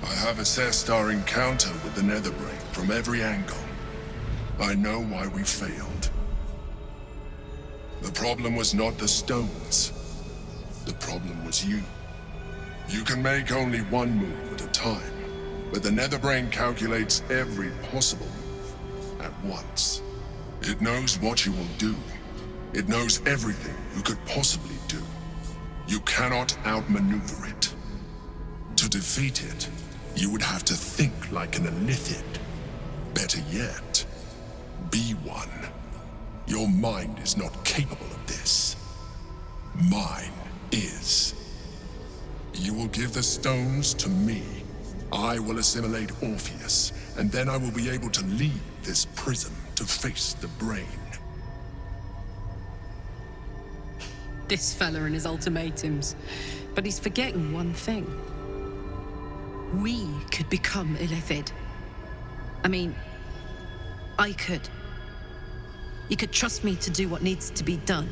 I have assessed our encounter with the Netherbrain from every angle. I know why we failed. The problem was not the stones. The problem was you. You can make only one move at a time, but the Netherbrain calculates every possible move at once. It knows what you will do. It knows everything you could possibly do. You cannot outmaneuver it. To defeat it, you would have to think like an Elithid. Better yet, be one. Your mind is not capable of this. Mine is. You will give the stones to me. I will assimilate Orpheus, and then I will be able to leave this prison to face the brain. This fella and his ultimatums. But he's forgetting one thing. We could become Illithid. I mean, I could. You could trust me to do what needs to be done.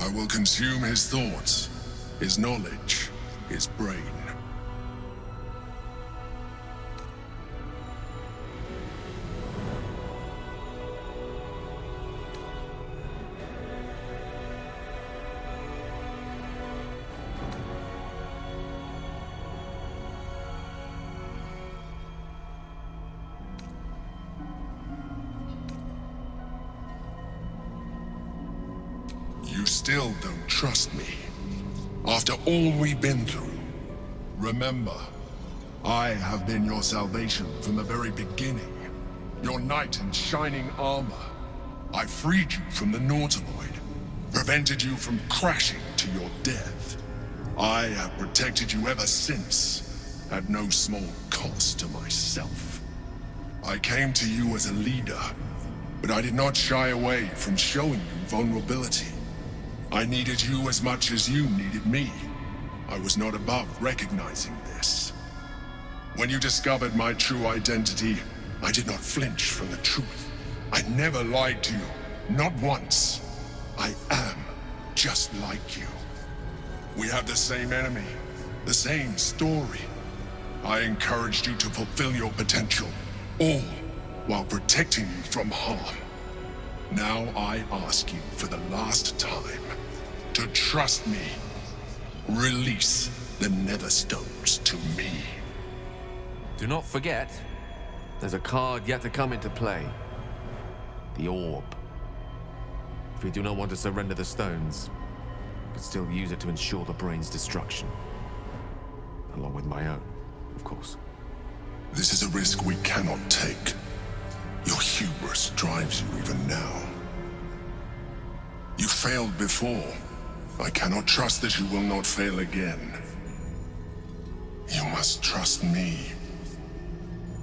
I will consume his thoughts, his knowledge, his brain. You still don't trust me. After all we've been through. Remember, I have been your salvation from the very beginning. Your knight in shining armor. I freed you from the Nautiloid. Prevented you from crashing to your death. I have protected you ever since. At no small cost to myself. I came to you as a leader. But I did not shy away from showing you vulnerability. I needed you as much as you needed me. I was not above recognizing this. When you discovered my true identity, I did not flinch from the truth. I never lied to you, not once. I am just like you. We have the same enemy, the same story. I encouraged you to fulfill your potential, all while protecting you from harm. Now I ask you for the last time to trust me. Release the Netherstones to me. Do not forget, there's a card yet to come into play. The orb. If you do not want to surrender the stones, but still use it to ensure the brain's destruction. Along with my own, of course. This is a risk we cannot take. Your hubris drives you even now. You failed before. I cannot trust that you will not fail again. You must trust me.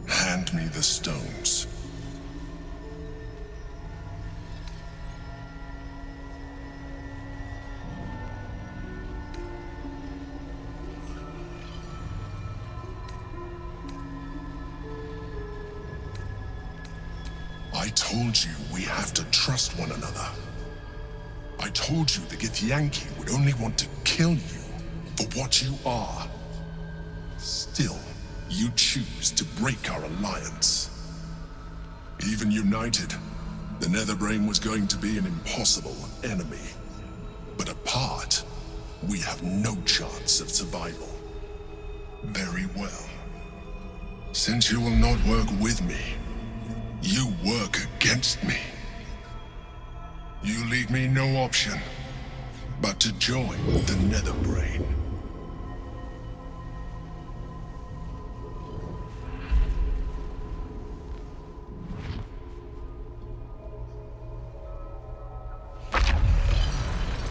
Hand me the stones. I told you we have to trust one another. I told you the Githyanki would only want to kill you for what you are. Still, you choose to break our alliance. Even united, the Netherbrain was going to be an impossible enemy. But apart, we have no chance of survival. Very well. Since you will not work with me, you work against me. You leave me no option but to join the Netherbrain.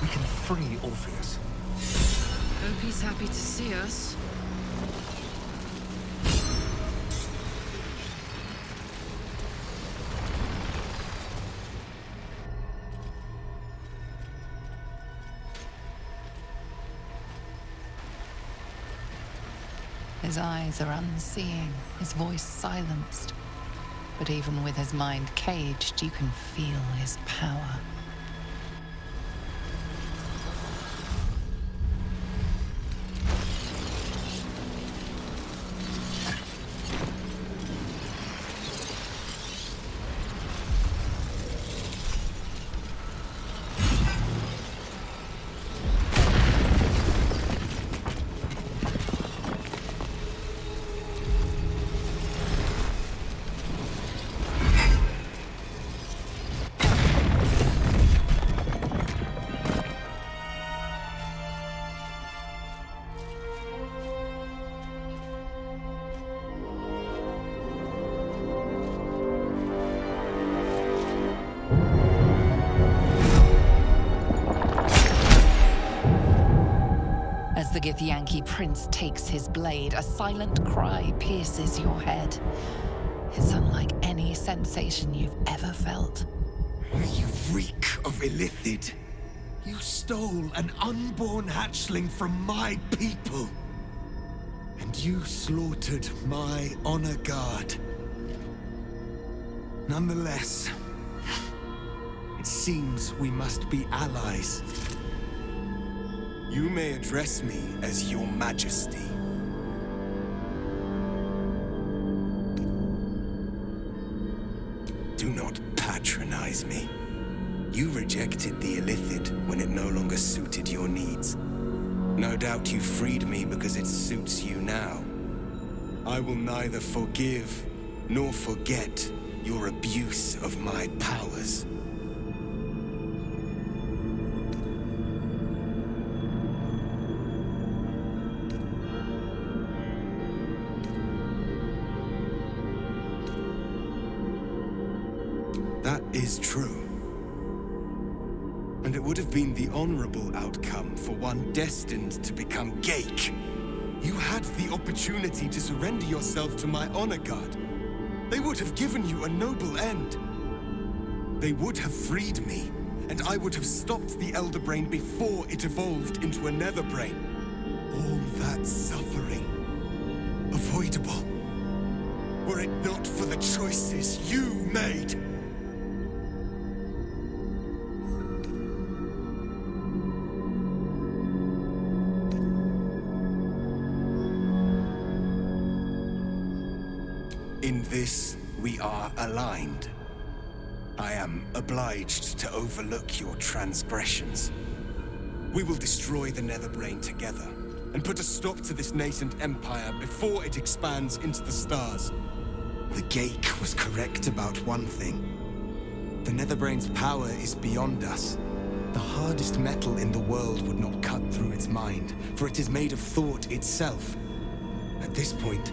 We can free Orpheus. Hope he's happy to see us. His eyes are unseeing, his voice silenced. But even with his mind caged, you can feel his power. the Githyanki prince takes his blade, a silent cry pierces your head. It's unlike any sensation you've ever felt. You reek of Illithid. You stole an unborn hatchling from my people. And you slaughtered my honor guard. Nonetheless, it seems we must be allies. You may address me as your majesty. Do not patronize me. You rejected the Illithid when it no longer suited your needs. No doubt you freed me because it suits you now. I will neither forgive nor forget your abuse of my powers. That is true. And it would have been the honorable outcome for one destined to become Geik. You had the opportunity to surrender yourself to my honor guard. They would have given you a noble end. They would have freed me, and I would have stopped the Elder Brain before it evolved into a Nether Brain. All that suffering, avoidable, were it not for the choices you made. In this, we are aligned. I am obliged to overlook your transgressions. We will destroy the Netherbrain together, and put a stop to this nascent empire before it expands into the stars. The Geik was correct about one thing. The Netherbrain's power is beyond us. The hardest metal in the world would not cut through its mind, for it is made of thought itself. At this point,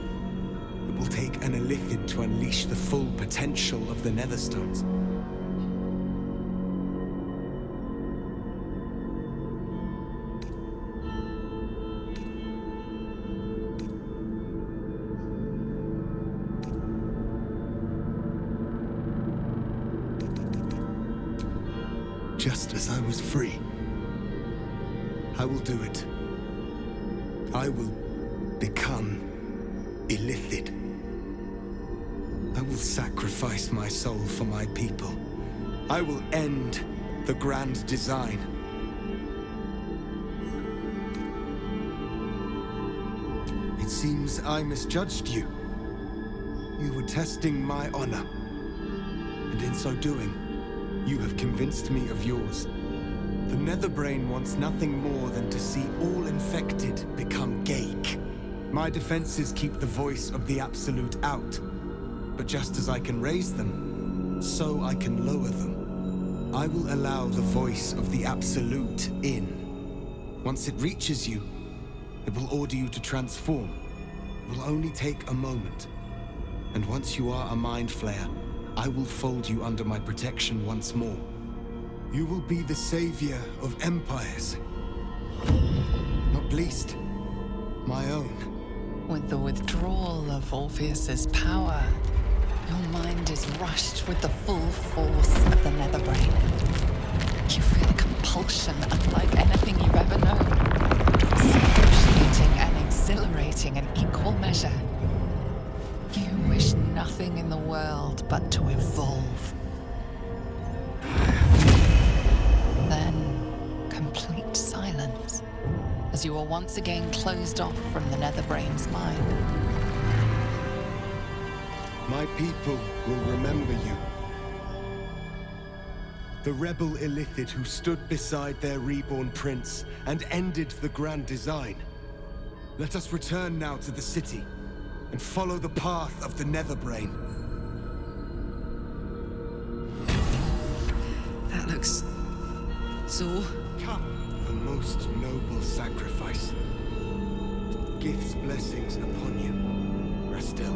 it will take an Illithid to unleash the full potential of the Netherstones. Just as I was free, I will do it. I will become Illithid. I will sacrifice my soul for my people. I will end the grand design. It seems I misjudged you. You were testing my honor. And in so doing, you have convinced me of yours. The Netherbrain wants nothing more than to see all infected become Geik. My defenses keep the voice of the Absolute out. But just as I can raise them, so I can lower them. I will allow the voice of the Absolute in. Once it reaches you, it will order you to transform. It will only take a moment. And once you are a Mind Flayer, I will fold you under my protection once more. You will be the savior of empires. Not least, my own. With the withdrawal of Orpheus's power, your mind is rushed with the full force of the Netherbrain. You feel a compulsion unlike anything you've ever known. Excruciating and exhilarating in equal measure. You wish nothing in the world but to evolve. Then, complete silence, as you are once again closed off from the Netherbrain's mind. My people will remember you. The rebel Illithid who stood beside their reborn prince and ended the grand design. Let us return now to the city and follow the path of the Netherbrain. That looks so... Come, a most noble sacrifice. Gith's blessings upon you. Rest still.